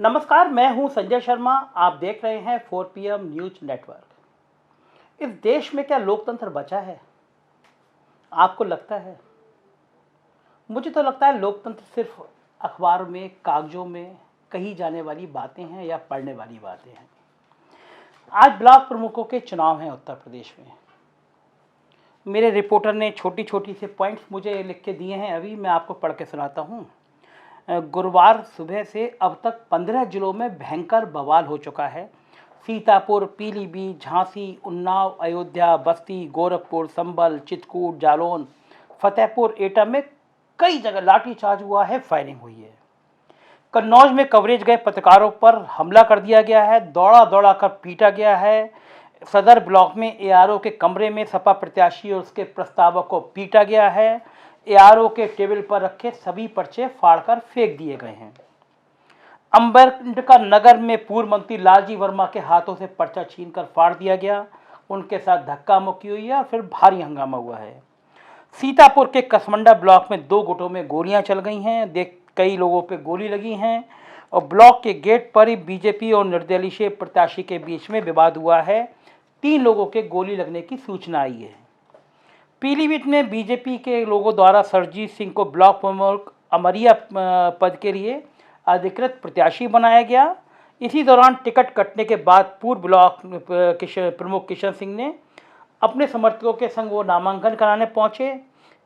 नमस्कार, मैं हूं संजय शर्मा। आप देख रहे हैं 4 PM न्यूज नेटवर्क। इस देश में क्या लोकतंत्र बचा है? आपको लगता है? मुझे तो लगता है लोकतंत्र सिर्फ अखबार में, कागजों में कही जाने वाली बातें हैं या पढ़ने वाली बातें हैं। आज ब्लॉक प्रमुखों के चुनाव हैं उत्तर प्रदेश में। मेरे रिपोर्टर ने छोटी छोटी से पॉइंट्स मुझे लिख के दिए हैं, अभी मैं आपको पढ़ के सुनाता हूँ। गुरुवार सुबह से अब तक 15 जिलों में भयंकर बवाल हो चुका है। सीतापुर, पीलीभीत, झांसी, उन्नाव, अयोध्या, बस्ती, गोरखपुर, संभल, चित्रकूट, जालौन, फतेहपुर, एटा में कई जगह लाठीचार्ज हुआ है, फायरिंग हुई है। कन्नौज में कवरेज गए पत्रकारों पर हमला कर दिया गया है, दौड़ा दौड़ा कर पीटा गया है। सदर ब्लॉक में ARO के कमरे में सपा प्रत्याशी और उसके प्रस्तावक को पीटा गया है। ARO के टेबल पर रखे सभी पर्चे फाड़कर फेंक दिए गए हैं। अंबेडकर नगर में पूर्व मंत्री लालजी वर्मा के हाथों से पर्चा छीनकर फाड़ दिया गया। उनके साथ धक्का मुक्की हुई है और फिर भारी हंगामा हुआ है। सीतापुर के कसमंडा ब्लॉक में 2 गुटों में गोलियां चल गई हैं, कई लोगों पे गोली लगी हैं और ब्लॉक के गेट पर ही बीजेपी और निर्दलीय प्रत्याशी के बीच में विवाद हुआ है। 3 लोगों के गोली लगने की सूचना आई है। पीलीभीत में बीजेपी के लोगों द्वारा सरजीत सिंह को ब्लॉक प्रमुख अमरिया पद के लिए अधिकृत प्रत्याशी बनाया गया। इसी दौरान टिकट कटने के बाद पूर्व ब्लॉक प्रमुख किशन सिंह ने अपने समर्थकों के संग वो नामांकन कराने पहुंचे।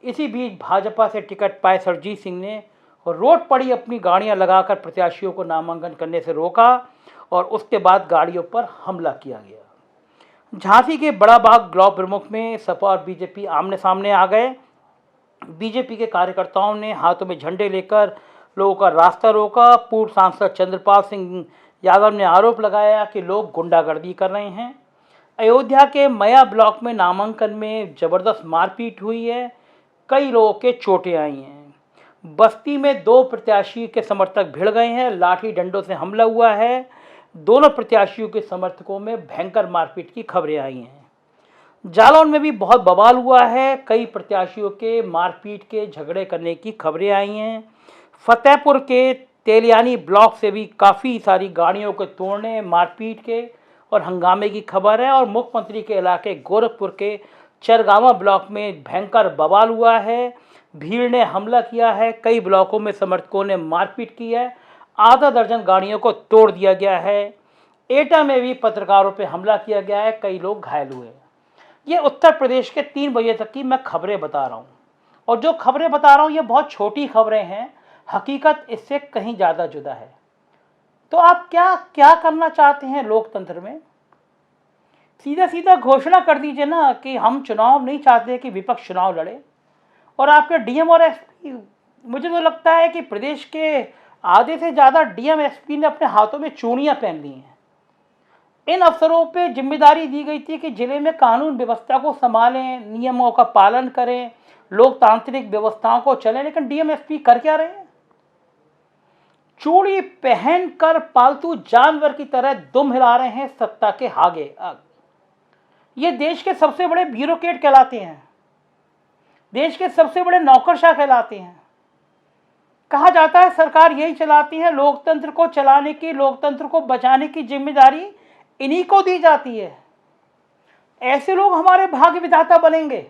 इसी बीच भाजपा से टिकट पाए सरजीत सिंह ने रोड पर ही अपनी गाड़ियां लगाकर प्रत्याशियों को नामांकन करने से रोका और उसके बाद गाड़ियों पर हमला किया गया। झांसी के बड़ा बाग ब्लॉक प्रमुख में सपा और बीजेपी आमने सामने आ गए। बीजेपी के कार्यकर्ताओं ने हाथों में झंडे लेकर लोगों का रास्ता रोका। पूर्व सांसद चंद्रपाल सिंह यादव ने आरोप लगाया कि लोग गुंडागर्दी कर रहे हैं। अयोध्या के मया ब्लॉक में नामांकन में जबरदस्त मारपीट हुई है, कई लोगों के चोटें आई हैं। बस्ती में 2 प्रत्याशी के समर्थक भिड़ गए हैं, लाठी डंडों से हमला हुआ है। दोनों प्रत्याशियों के समर्थकों में भयंकर मारपीट की खबरें आई हैं। जालौन में भी बहुत बवाल हुआ है, कई प्रत्याशियों के मारपीट के झगड़े करने की खबरें आई हैं। फतेहपुर के तेलियानी ब्लॉक से भी काफ़ी सारी गाड़ियों के तोड़ने, मारपीट के और हंगामे की खबर है। और मुख्यमंत्री के इलाके गोरखपुर के चरगावा ब्लॉक में भयंकर बवाल हुआ है, भीड़ ने हमला किया है, कई ब्लॉकों में समर्थकों ने मारपीट की है, आधा दर्जन गाड़ियों को तोड़ दिया गया है। एटा में भी पत्रकारों पर हमला किया गया है, कई लोग घायल हुए। ये उत्तर प्रदेश के 3 बजे तक की मैं खबरें बता रहा हूँ और जो खबरें बता रहा हूँ ये बहुत छोटी खबरें हैं, हकीकत इससे कहीं ज़्यादा जुदा है। तो आप क्या क्या करना चाहते हैं लोकतंत्र में? सीधा सीधा घोषणा कर दीजिए ना कि हम चुनाव नहीं चाहते कि विपक्ष चुनाव लड़े। और आपके DM और SP, मुझे तो लगता है कि प्रदेश के आधे से ज़्यादा DM SP ने अपने हाथों में चूड़ियाँ पहन ली हैं। इन अफसरों पे जिम्मेदारी दी गई थी कि जिले में कानून व्यवस्था को संभालें, नियमों का पालन करें, लोकतांत्रिक व्यवस्थाओं को चलें, लेकिन DM SP कर क्या रहे हैं? चूड़ी पहनकर पालतू जानवर की तरह दुम हिला रहे हैं सत्ता के आगे। ये देश के सबसे बड़े ब्यूरोक्रेट कहलाते हैं, देश के सबसे बड़े नौकरशाह कहलाते हैं। कहा जाता है सरकार यही चलाती है, लोकतंत्र को चलाने की, लोकतंत्र को बचाने की जिम्मेदारी इन्हीं को दी जाती है। ऐसे लोग हमारे भाग्य विधाता बनेंगे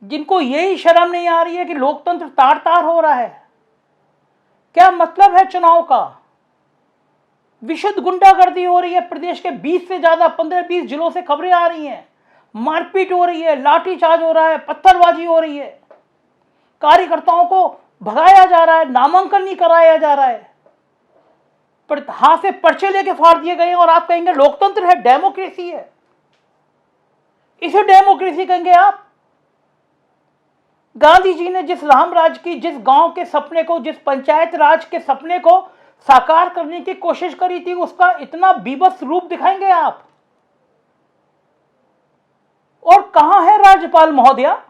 जिनको यही शर्म नहीं आ रही है कि लोकतंत्र तार तार हो रहा है। क्या मतलब है चुनाव का? विशुद्ध गुंडागर्दी हो रही है। प्रदेश के 20 से ज्यादा 15-20 जिलों से खबरें आ रही हैं, मारपीट हो रही है, लाठीचार्ज हो रहा है, पत्थरबाजी हो रही है, कार्यकर्ताओं को भगाया जा रहा है, नामांकन नहीं कराया जा रहा है, हाथ से पर्चे लेके फाड़ दिए गए हैं। और आप कहेंगे लोकतंत्र है, डेमोक्रेसी है, इसे डेमोक्रेसी कहेंगे आप? गांधी जी ने जिस राम राज की, जिस गांव के सपने को, जिस पंचायत राज के सपने को साकार करने की कोशिश करी थी, उसका इतना बीभत्स रूप दिखाएंगे आप? और कहां है राज्यपाल महोदया?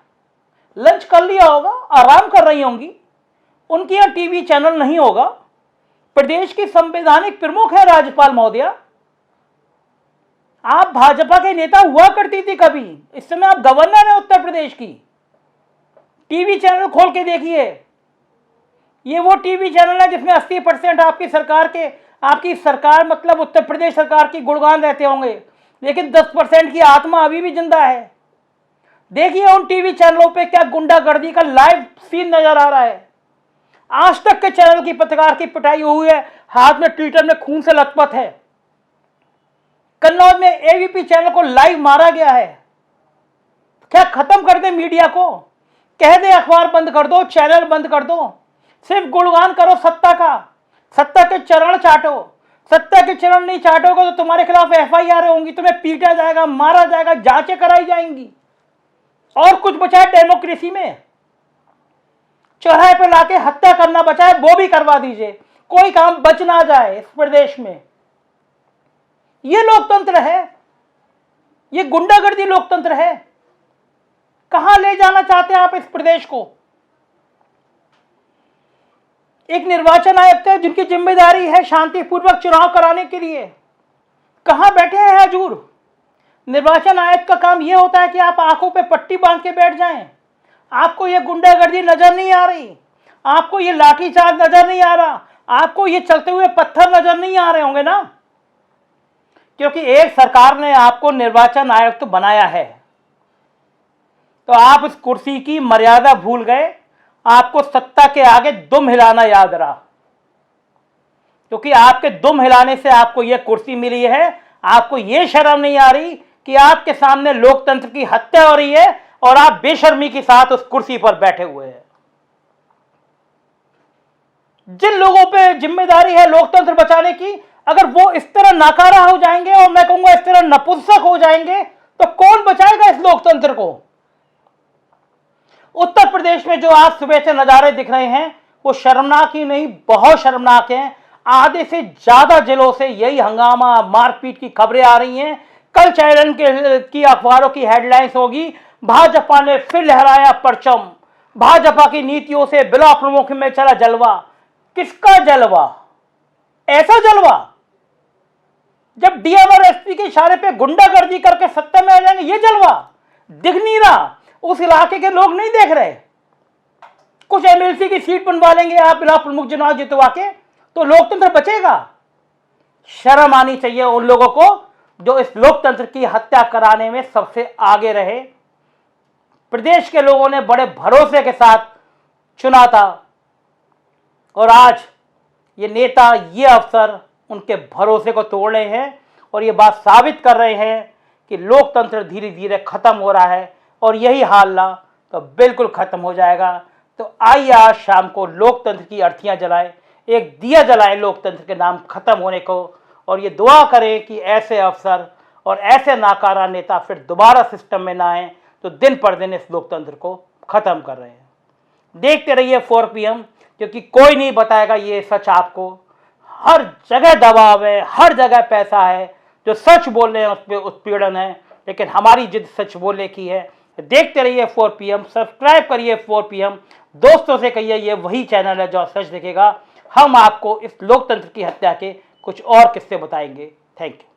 लंच कर लिया होगा, आराम कर रही होंगी, उनके यहां टीवी चैनल नहीं होगा। प्रदेश की संवैधानिक प्रमुख है राज्यपाल महोदया। आप भाजपा के नेता हुआ करती थी कभी, इस समय आप गवर्नर हैं उत्तर प्रदेश की। टीवी चैनल खोल के देखिए, ये वो टीवी चैनल है जिसमें 80% आपकी सरकार मतलब उत्तर प्रदेश सरकार की गुणगान रहते होंगे, लेकिन 10% की आत्मा अभी भी जिंदा है। देखिए उन टीवी चैनलों पे क्या गुंडागर्दी का लाइव सीन नजर आ रहा है। आज तक के चैनल की पत्रकार की पिटाई हुई है, हाथ में ट्विटर में खून से लथपथ है। कन्नौज में एबीपी चैनल को लाइव मारा गया है। क्या खत्म कर दे मीडिया को, कह दे अखबार बंद कर दो, चैनल बंद कर दो, सिर्फ गुणगान करो सत्ता का, सत्ता के चरण चाटो। सत्ता के चरण नहीं चाटोगे तो तुम्हारे खिलाफ एफआईआर होंगी, तुम्हें पीटा जाएगा, मारा जाएगा, जांचें कराई जाएंगी। और कुछ बचा है डेमोक्रेसी में? चौराहे पर लाके हत्या करना बचा है, वो भी करवा दीजिए, कोई काम बच ना जाए इस प्रदेश में। ये लोकतंत्र है? ये गुंडागर्दी लोकतंत्र है? कहां ले जाना चाहते हैं आप इस प्रदेश को? एक निर्वाचन आयुक्त है जिनकी जिम्मेदारी है शांतिपूर्वक चुनाव कराने के लिए, कहां बैठे हैं हजूर? निर्वाचन आयुक्त का काम यह होता है कि आप आंखों पे पट्टी बांध के बैठ जाएं। आपको ये गुंडागर्दी नजर नहीं आ रही, आपको ये लाठीचार्ज नजर नहीं आ रहा, आपको ये चलते हुए पत्थर नजर नहीं आ रहे होंगे ना, क्योंकि एक सरकार ने आपको निर्वाचन आयुक्त बनाया है। तो आप इस कुर्सी की मर्यादा भूल गए, आपको सत्ता के आगे दुम हिलाना याद रहा, क्योंकि आपके दुम हिलाने से आपको यह कुर्सी मिली है। आपको यह शर्म नहीं आ रही कि आपके सामने लोकतंत्र की हत्या हो रही है और आप बेशर्मी के साथ उस कुर्सी पर बैठे हुए हैं। जिन लोगों पे जिम्मेदारी है लोकतंत्र बचाने की, अगर वो इस तरह नाकारा हो जाएंगे और मैं कहूंगा इस तरह नपुंसक हो जाएंगे, तो कौन बचाएगा इस लोकतंत्र को? उत्तर प्रदेश में जो आज सुबह से नजारे दिख रहे हैं वो शर्मनाक ही नहीं, बहुत शर्मनाक हैं। आधे से ज्यादा जिलों से यही हंगामा, मारपीट की खबरें आ रही हैं। कल चैनल की अखबारों की हेडलाइंस होगी, भाजपा ने फिर लहराया परचम, भाजपा की नीतियों से ब्लॉक प्रमुख में चला जलवा। किसका जलवा? ऐसा जलवा जब डीएम और एसपी के इशारे पे गुंडागर्दी करके सत्ता में आ जाएंगे, ये जलवा दिख नहीं रहा? उस इलाके के लोग नहीं देख रहे? कुछ एमएलसी की सीट बनवा लेंगे आप ब्लॉक प्रमुख चुनाव जितवा के, तो लोकतंत्र बचेगा? शर्म आनी चाहिए उन लोगों को जो इस लोकतंत्र की हत्या कराने में सबसे आगे रहे। प्रदेश के लोगों ने बड़े भरोसे के साथ चुना था और आज ये नेता, ये अफसर उनके भरोसे को तोड़ रहे हैं और ये बात साबित कर रहे हैं कि लोकतंत्र धीरे धीरे खत्म हो रहा है और यही हाल रहा तो बिल्कुल खत्म हो जाएगा। तो आइए आज शाम को लोकतंत्र की अर्थियां जलाएं, एक दिया जलाएं लोकतंत्र के नाम खत्म होने को, और ये दुआ करें कि ऐसे अफसर और ऐसे नाकारा नेता फिर दोबारा सिस्टम में ना आए तो दिन पर दिन इस लोकतंत्र को खत्म कर रहे हैं। देखते रहिए 4 PM, क्योंकि कोई नहीं बताएगा ये सच आपको। हर जगह दबाव है, हर जगह पैसा है, जो सच बोल रहे हैं उस पर उत्पीड़न है, लेकिन हमारी जिद सच बोलने की है। देखते रहिए 4 PM, सब्सक्राइब करिए 4 PM, दोस्तों से कहिए ये वही चैनल है जो सच दिखेगा। हम आपको इस लोकतंत्र की हत्या के कुछ और किस्से बताएंगे। Thank you.